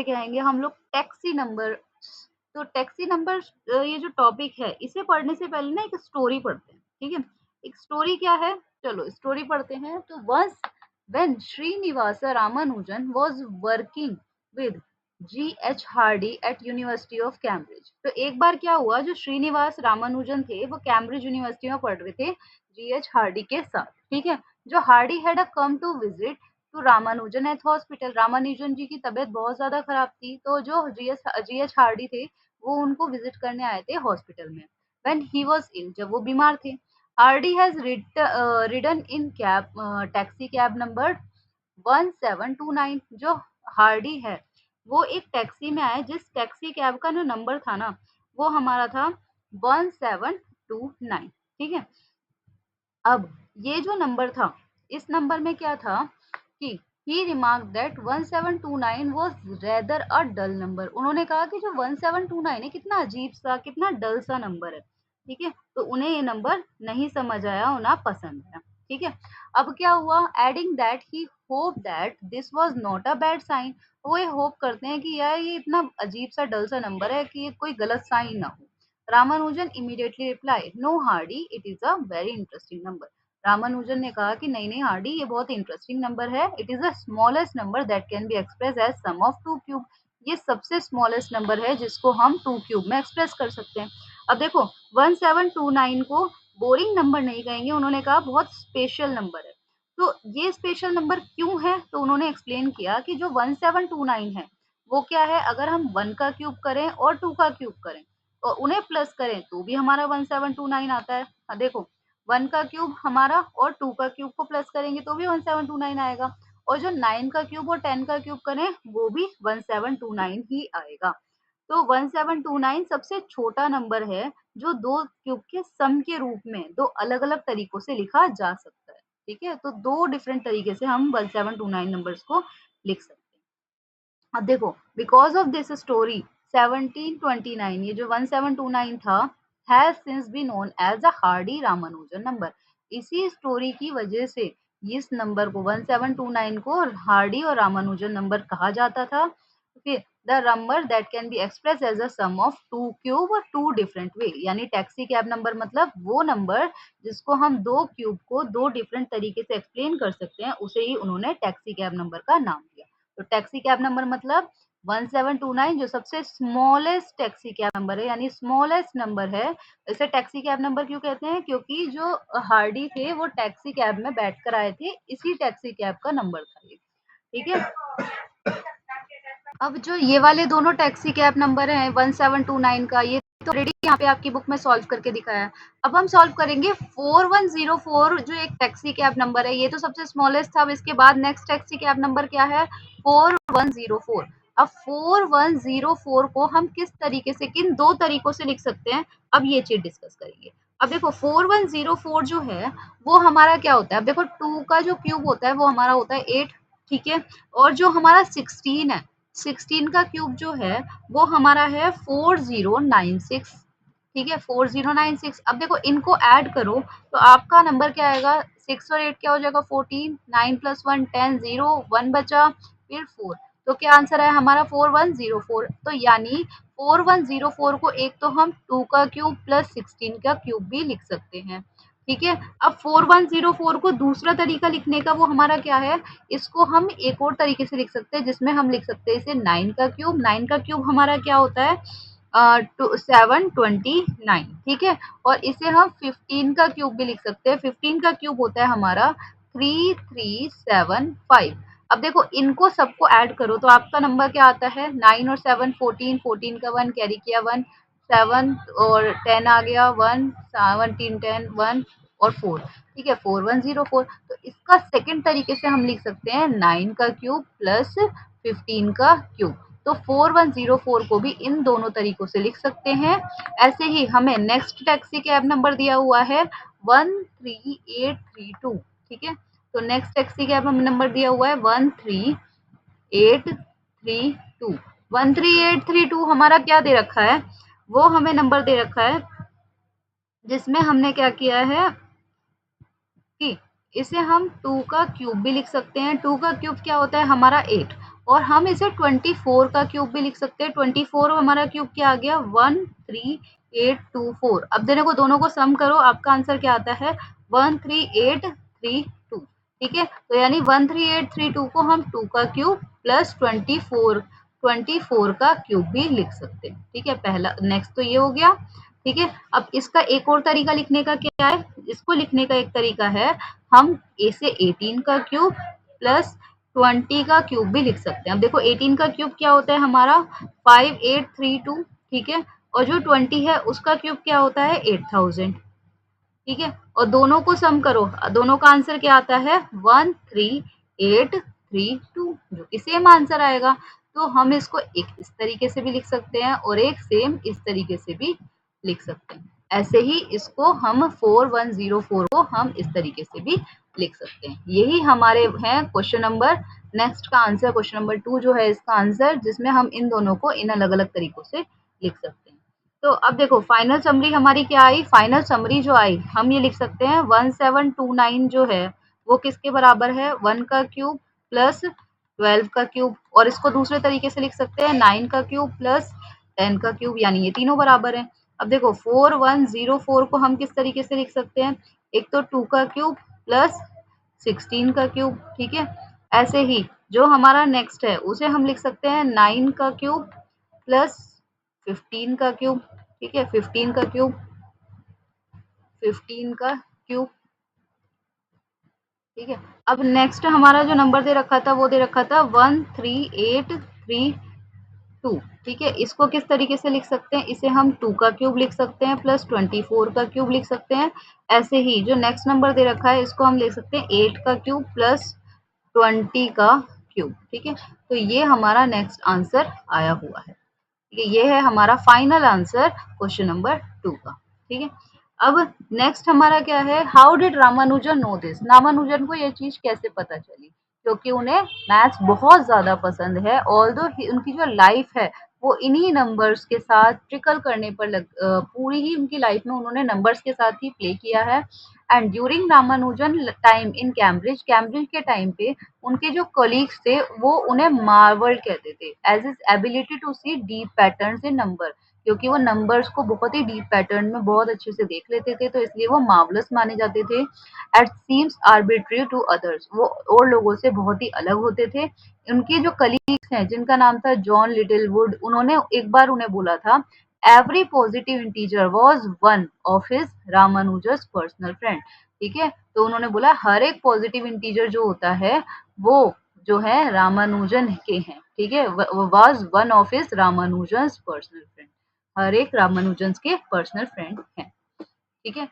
क्या आएंगे हम लोग टैक्सी नंबर। तो टैक्सी नंबर ये जो टॉपिक है इसे पढ़ने से पहले ना एक स्टोरी पढ़ते हैं, ठीक है। एक स्टोरी क्या है, चलो स्टोरी पढ़ते हैं। तो once when Srinivasa Ramanujan was working with G.H. Hardy at University of Cambridge. तो एक बार क्या हुआ, जो श्रीनिवास रामानुजन थे वो कैम्ब्रिज यूनिवर्सिटी में पढ़ रहे थे G.H. हार्डी के साथ, ठीक है। जो Hardy had come to visit तो रामानुजन एट हॉस्पिटल, रामानुजन जी की तबीयत बहुत ज्यादा खराब थी, तो जो जीएच हार्डी थे वो उनको विजिट करने आए थे हॉस्पिटल में। व्हेन ही वाज इल, जब वो बीमार थे। Hardy has ridden in cab taxi cab number 1729। जो हार्डी है वो एक टैक्सी में आए, जिस टैक्सी कैब का जो नंबर था ना वो हमारा था 1729, ठीक है। अब ये जो नंबर था, इस नंबर में क्या था कि he remark that 1729 was rather a dull number. उन्होंने कहा कि जो 1729 है कितना अजीब सा, कितना डल सा नंबर है, ठीक है। तो उन्हें ये नंबर नहीं समझ आया, उन्हें पसंद आया, ठीक है। अब क्या हुआ, adding that he hope that this was not a bad sign. वो ये होप करते हैं कि यार ये इतना अजीब सा डल सा नंबर है कि ये कोई गलत साइन ना हो। Ramanujan immediately reply, no Hardy it is a very interesting number. Ramanujan ने कहा कि नहीं नहीं हार्डी, ये बहुत इंटरेस्टिंग नंबर है। It is the smallest number that can be express as sum of two cube. ये सबसे स्मॉलेस्ट नंबर है जिसको हम टू क्यूब में एक्सप्रेस कर सकते हैं। अब देखो 1729 को बोरिंग नंबर नहीं कहेंगे, उन्होंने कहा बहुत स्पेशल नंबर है। तो ये स्पेशल नंबर क्यों है, तो उन्होंने एक्सप्लेन किया कि जो 1729 है वो क्या है, अगर हम 1 का क्यूब करें और 2 का क्यूब करें और उन्हें प्लस करें तो भी हमारा 1729 आता है। देखो 1 का क्यूब हमारा और 2 का क्यूब को प्लस करेंगे तो भी 1729 आएगा, और जो 9 का क्यूब और 10 का क्यूब करें वो भी 1729 ही आएगा। तो 1729 सबसे छोटा नंबर है जो दो क्यूब के सम के रूप में दो अलग अलग तरीकों से लिखा जा सकता है, ठीक है। तो दो डिफरेंट तरीके से हम 1729 नंबर्स को लिख सकते हैं। अब देखो बिकॉज ऑफ दिस स्टोरी 1729, ये जो 1729 था, has since be known as a Hardy Ramanujan number. इसी स्टोरी की वजह से इस नंबर को 1729 को हार्डी और रामानुजन नंबर कहा जाता था। फिर the number that can be express as a sum of two cube और टू डिफरेंट वे, यानी टैक्सी कैब नंबर मतलब वो नंबर जिसको हम दो क्यूब को दो डिफरेंट तरीके से एक्सप्लेन कर सकते हैं, उसे ही उन्होंने टैक्सी कैब नंबर का नाम दिया। तो टैक्सी कैब नंबर मतलब 1729 जो सबसे स्मॉलेस्ट टैक्सी कैब नंबर है, यानी स्मॉलेस्ट नंबर है। इसे टैक्सी कैब नंबर क्यों कहते हैं, क्योंकि जो हार्डी थे वो टैक्सी कैब में बैठकर आए थे, इसी टैक्सी कैब का नंबर था ये, ठीक है। अब जो ये वाले दोनों टैक्सी कैब नंबर हैं 1729 का, ये तो ऑलरेडी यहाँ पे आपकी बुक में सॉल्व करके दिखाया है। अब हम सॉल्व करेंगे 4104 जो एक टैक्सी कैब नंबर है, ये तो सबसे स्मॉलेस्ट था। अब इसके बाद नेक्स्ट टैक्सी कैब नंबर क्या है 4104। अब 4104 को हम किस तरीके से, किन दो तरीकों से लिख सकते हैं, अब ये चीज डिस्कस करेंगे। अब देखो 4104 जो है वो हमारा क्या होता है, अब देखो 2 का जो क्यूब होता है वो हमारा होता है 8, ठीक है। और जो हमारा 16 है, 16 का क्यूब जो है वो हमारा है 4096, ठीक है 4096। अब देखो इनको ऐड करो तो आपका नंबर क्या आएगा, 6 और 8 क्या हो जाएगा 14, 9 प्लस 1 10, 0 1 बचा, फिर 4। तो क्या आंसर है हमारा 4104। तो यानी 4104 को एक तो हम 2 का क्यूब प्लस 16 का क्यूब भी लिख सकते हैं, ठीक है। अब 4104 को दूसरा तरीका लिखने का वो हमारा क्या है, इसको हम एक और तरीके से लिख सकते हैं जिसमें हम लिख सकते हैं इसे 9 का क्यूब। 9 का क्यूब हमारा क्या होता है 729, ठीक है। और इसे हम 15 का क्यूब भी लिख सकते हैं। 15 का क्यूब होता है हमारा 3375। अब देखो इनको सबको ऐड करो तो आपका नंबर क्या आता है, 9 और 7 14, 14 का 1 कैरी किया 1, 7 और 10 आ गया 1, 17 10 1 और 4, ठीक है 4104। तो इसका सेकंड तरीके से हम लिख सकते हैं 9 का क्यूब प्लस 15 का क्यूब। तो 4104 को भी इन दोनों तरीकों से लिख सकते हैं। ऐसे ही हमें नेक्स्ट टैक्सी कैब नंबर दिया हुआ है 13832, ठीक है। तो नेक्स्ट टैक्सी कैब नंबर दिया हुआ है 13832। 13832 हमारा क्या दे रखा है, वो हमें नंबर दे रखा है जिसमें हमने क्या किया है कि इसे हम 2 का क्यूब भी लिख सकते हैं। 2 का क्यूब क्या होता है हमारा 8, और हम इसे 24 का क्यूब भी लिख सकते हैं। 24 हमारा क्यूब क्या आ गया 13824। अब देखो दोनों को सम करो, आपका आंसर क्या आता है 13832। ठीक है, तो यानी 13832 को हम 2 का क्यूब प्लस 24 का क्यूब भी लिख सकते हैं। ठीक है, पहला नेक्स्ट तो ये हो गया। ठीक है, अब इसका एक और तरीका लिखने का क्या है, इसको लिखने का एक तरीका है, हम इसे 18 का क्यूब प्लस 20 का क्यूब भी लिख सकते हैं। अब देखो 18 का क्यूब क्या होता है हमारा 5832। ठीक है, और जो 20 है उसका क्यूब क्या होता है 8000। ठीक है, और दोनों को सम करो, दोनों का आंसर क्या आता है 13832, जो कि सेम आंसर आएगा। तो हम इसको एक इस तरीके से भी लिख सकते हैं और एक सेम इस तरीके से भी लिख सकते हैं। ऐसे ही इसको हम 4104 को हम इस तरीके से भी लिख सकते हैं। यही हमारे हैं क्वेश्चन नंबर, नेक्स्ट का आंसर क्वेश्चन नंबर 2 जो है इसका आंसर, जिसमें हम इन दोनों को इन अलग अलग तरीकों से लिख सकते हैं। तो अब देखो फाइनल समरी हमारी क्या आई, फाइनल समरी जो आई हम ये लिख सकते हैं 1729 जो है वो किसके बराबर है 1 का क्यूब प्लस 12 का क्यूब, और इसको दूसरे तरीके से लिख सकते हैं 9 का क्यूब प्लस 10 का क्यूब, यानी ये तीनों बराबर है। अब देखो 4104 को हम किस तरीके से लिख सकते हैं, एक तो 2 का क्यूब प्लस 16 का क्यूब। ठीक है, ऐसे ही जो हमारा नेक्स्ट है उसे हम लिख सकते हैं 9 का क्यूब प्लस 15 का क्यूब। ठीक है, 15 का क्यूब, 15 का क्यूब। ठीक है, अब नेक्स्ट हमारा जो नंबर दे रखा था वो दे रखा था 13832। ठीक है, इसको किस तरीके से लिख सकते हैं, इसे हम 2 का क्यूब लिख सकते हैं प्लस 24 का क्यूब लिख सकते हैं। ऐसे ही जो नेक्स्ट नंबर दे रखा है इसको हम लिख सकते हैं 8 का क्यूब प्लस 20 का क्यूब। ठीक है, तो ये हमारा नेक्स्ट आंसर आया हुआ है। ठीक है, ये है हमारा फाइनल आंसर क्वेश्चन नंबर 2 का। ठीक है, अब नेक्स्ट हमारा क्या है, how did Ramanujan know this, Ramanujan को ये चीज कैसे पता चली, क्योंकि उन्हें मैथ्स बहुत ज्यादा पसंद है। ऑल्दो उनकी जो लाइफ है वो इन्हीं नंबर्स के साथ ट्रिकल करने पर पूरी ही उनकी लाइफ में उन्होंने नंबर्स के साथ ही प्ले किया है। And during Ramanujan time in Cambridge, Cambridge के टाइम पे उनके जो कलीग्स थे वो उन्हें मार्वल्ड कहते थे as his ability to see deep patterns in number, क्योंकि वो नंबर्स को बहुत ही डीप पैटर्न में बहुत अच्छे से देख लेते थे, तो इसलिए वो मार्वलस माने जाते थे। It seems arbitrary to others, वो और लोगों से बहुत ही अलग होते थे। उनके जो कलीग्स हैं जिनका नाम था जॉन लिटिलवुड, उन्होंने एक बार उन्हें बोला था every positive integer was one of his रामानुजस पर्सनल फ्रेंड। ठीक है, तो उन्होंने बोला हर एक पॉजिटिव इंटीजर जो होता है वो जो है रामानुजन के हैं। ठीक है, was one of his Ramanujan personal friend, हर एक रामानुजन के पर्सनल फ्रेंड हैं। ठीक है,